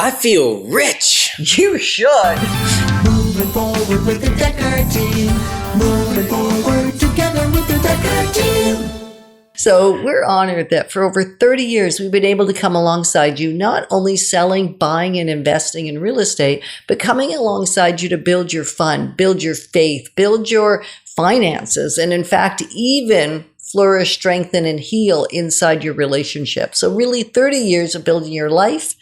I feel rich. You should. Moving forward with the Dekker Team. Moving forward together with the Dekker Team. So we're honored that for over 30 years, we've been able to come alongside you, not only selling, buying, and investing in real estate, but coming alongside you to build your fund, build your faith, build your finances, and in fact, even flourish, strengthen, and heal inside your relationship. So really 30 years of building your life,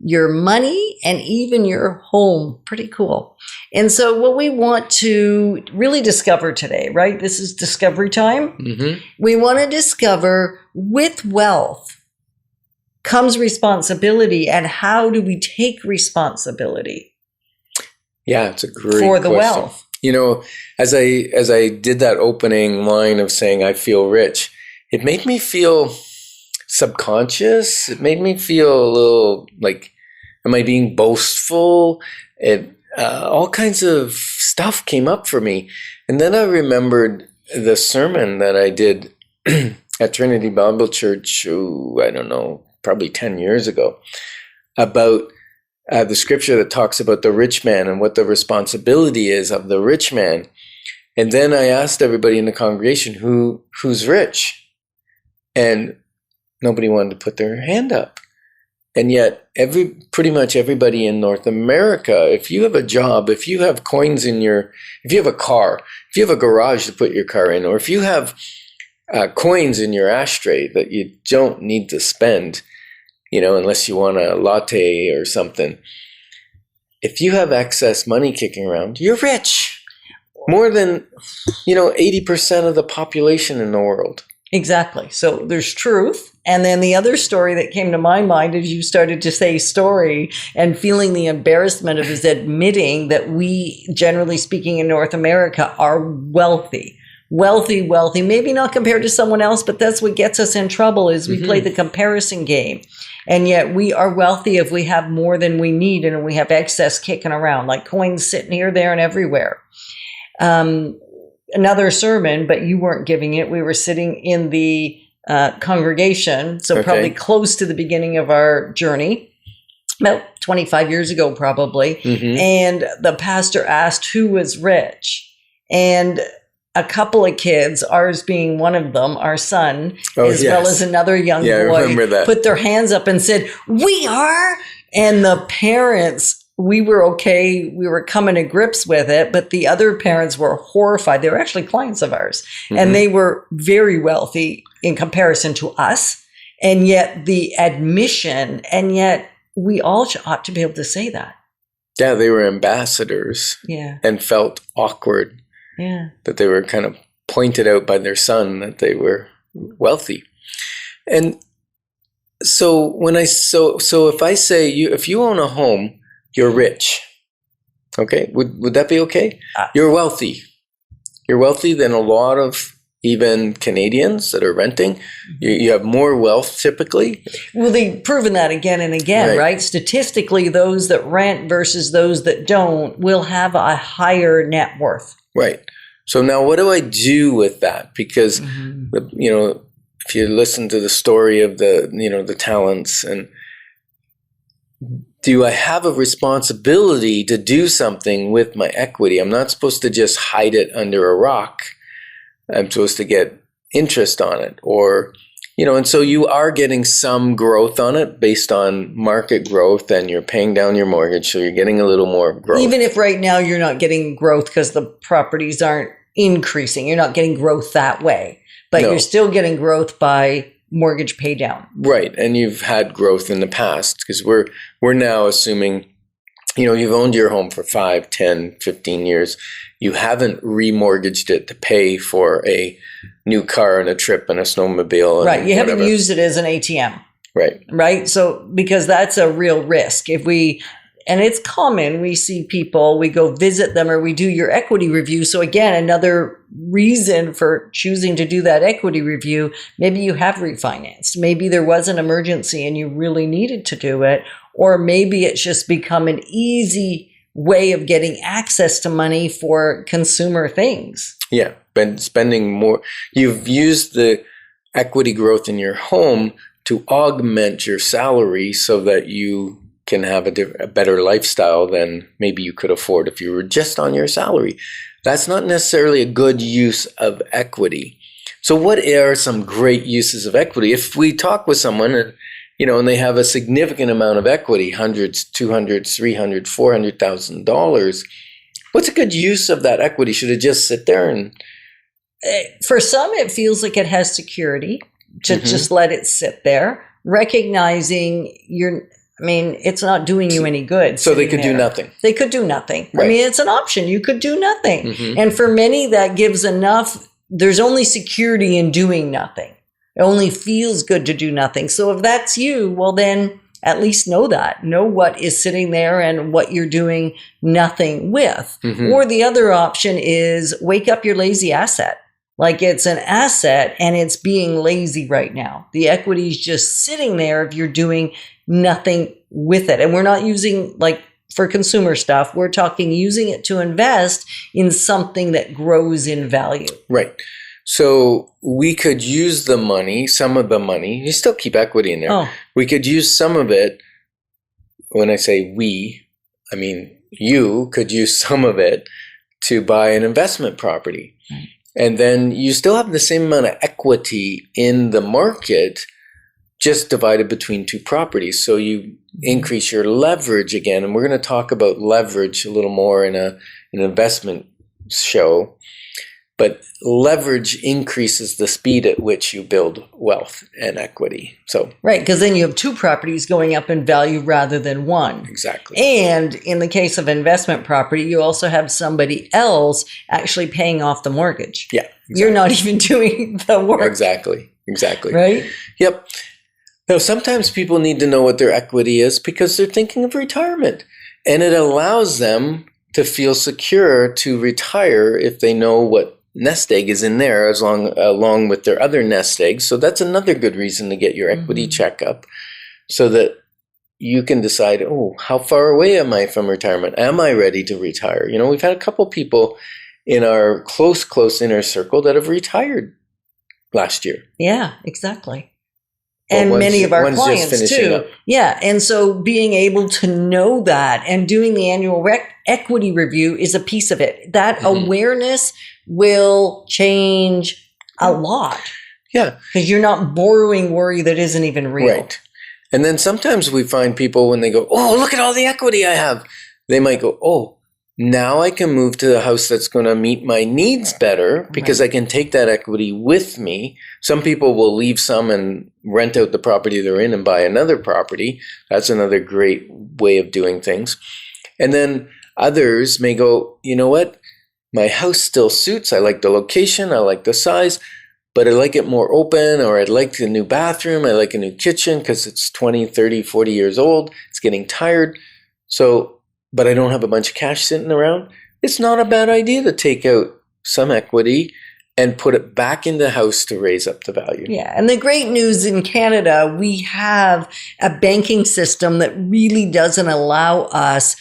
your money, and even your home. Pretty cool. And so what we want to really discover today, right? This is discovery time. Mm-hmm. We want to discover with wealth comes responsibility, and how do we take responsibility? Yeah, it's a great for the question. wealth. You know, as I did that opening line of saying I feel rich, it made me feel subconscious. It made me feel a little like, am I being boastful? All kinds of stuff came up for me. And then I remembered the sermon that I did at Trinity Bible Church, I don't know, probably 10 years ago, about the scripture that talks about the rich man and what the responsibility is of the rich man. And then I asked everybody in the congregation, who's rich? And nobody wanted to put their hand up. And yet pretty much everybody in North America, if you have a job, if you have coins if you have a car, if you have a garage to put your car in, or if you have coins in your ashtray that you don't need to spend, unless you want a latte or something. If you have excess money kicking around, you're rich. More than, 80% of the population in the world. Exactly. So there's truth. And then the other story that came to my mind as you started to say story and feeling the embarrassment of is admitting that we, generally speaking in North America, are wealthy. Wealthy, maybe not compared to someone else, but that's what gets us in trouble is we play the comparison game. And yet we are wealthy if we have more than we need and we have excess kicking around, like coins sitting here, there, and everywhere. Another sermon, but you weren't giving it. We were sitting in the congregation, so probably close to the beginning of our journey, about 25 years ago probably. Mm-hmm. And the pastor asked who was rich. And a couple of kids, ours being one of them, our son, well as another young boy, put their hands up and said, "We are." And the parents, we were okay. We were coming to grips with it, but the other parents were horrified. They were actually clients of ours, and they were very wealthy in comparison to us. And yet the admission, and yet we all ought to be able to say that. Yeah, they were ambassadors. Yeah, and felt awkward. Yeah, that they were kind of pointed out by their son that they were wealthy. And so so if I say if you own a home, you're rich. Okay, would that be okay? You're wealthy. You're wealthy than a lot of even Canadians that are renting. You have more wealth typically. Well, they've proven that again and again, right? Statistically, those that rent versus those that don't will have a higher net worth. Right. So now what do I do with that? Because, if you listen to the story of the talents, and do I have a responsibility to do something with my equity? I'm not supposed to just hide it under a rock. I'm supposed to get interest on it, and so you are getting some growth on it based on market growth, and you're paying down your mortgage. So you're getting a little more growth. Even if right now you're not getting growth because the properties aren't increasing, you're not getting growth that way, but you're still getting growth by mortgage pay down. Right. And you've had growth in the past because we're now assuming, you've owned your home for 5, 10, 15 years. You haven't remortgaged it to pay for a new car and a trip and a snowmobile. Right. You haven't used it as an ATM. Right. Right. So because that's a real risk. And it's common, we see people, we go visit them or we do your equity review. So again, another reason for choosing to do that equity review, maybe you have refinanced. Maybe there was an emergency and you really needed to do it. Or maybe it's just become an easy way of getting access to money for consumer things. Yeah, been spending more. You've used the equity growth in your home to augment your salary so that you can have a better lifestyle than maybe you could afford if you were just on your salary. That's not necessarily a good use of equity. So what are some great uses of equity? If we talk with someone and, and they have a significant amount of equity, hundreds, $200,000, $300,000, $400,000, what's a good use of that equity? Should it just sit there and... For some, it feels like it has security to just let it sit there, recognizing it's not doing you any good. So they could do nothing. They could do nothing. Right. It's an option. You could do nothing. And for many, that gives enough. There's only security in doing nothing. It only feels good to do nothing. So if that's you, well, then at least know that. Know what is sitting there and what you're doing nothing with. Or the other option is wake up your lazy asset. Like it's an asset and it's being lazy right now. The equity is just sitting there if you're doing nothing with it. And we're not using for consumer stuff. We're talking using it to invest in something that grows in value. Right. So we could use the money, some of the money, you still keep equity in there. Oh. We could use some of it. When I say we, I mean you could use some of it to buy an investment property. Right. And then you still have the same amount of equity in the market, just divided between two properties. So you increase your leverage again. And we're going to talk about leverage a little more in an investment show. But leverage increases the speed at which you build wealth and equity. So right, because then you have two properties going up in value rather than one. Exactly. And in the case of investment property, you also have somebody else actually paying off the mortgage. Yeah. Exactly. You're not even doing the work. Exactly. Right? Yep. Now, sometimes people need to know what their equity is because they're thinking of retirement. And it allows them to feel secure to retire if they know what nest egg is in there along with their other nest eggs. So that's another good reason to get your equity checkup so that you can decide, how far away am I from retirement? Am I ready to retire? We've had a couple people in our close inner circle that have retired last year. Yeah, exactly. And many of our clients too. Up. Yeah. And so being able to know that and doing the annual equity review is a piece of it. That awareness will change a lot. Yeah. Because you're not borrowing worry that isn't even real. Right. And then sometimes we find people when they go, look at all the equity I have. They might go, now I can move to a house that's going to meet my needs better because I can take that equity with me. Some people will leave some and rent out the property they're in and buy another property. That's another great way of doing things. And then others may go, you know what? My house still suits. I like the location. I like the size, but I like it more open, or I'd like the new bathroom. I like a new kitchen because it's 20, 30, 40 years old. It's getting tired. But I don't have a bunch of cash sitting around. It's not a bad idea to take out some equity and put it back in the house to raise up the value. Yeah. And the great news in Canada, we have a banking system that really doesn't allow us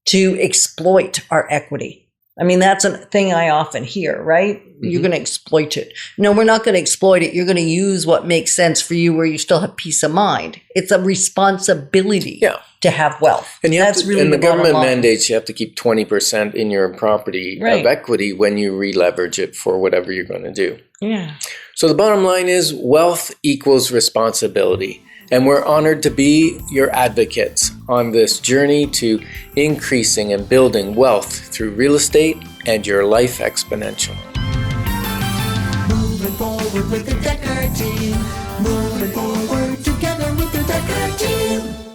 to exploit our equity. That's a thing I often hear, right? You're going to exploit it. No, we're not going to exploit it. You're going to use what makes sense for you where you still have peace of mind. It's a responsibility to have wealth. And the government mandates you have to keep 20% in your property of equity when you re-leverage it for whatever you're going to do. Yeah. So the bottom line is wealth equals responsibility. And we're honored to be your advocates on this journey to increasing and building wealth through real estate and your life exponential. Moving forward with the Dekker Team. Moving forward together with the Dekker Team.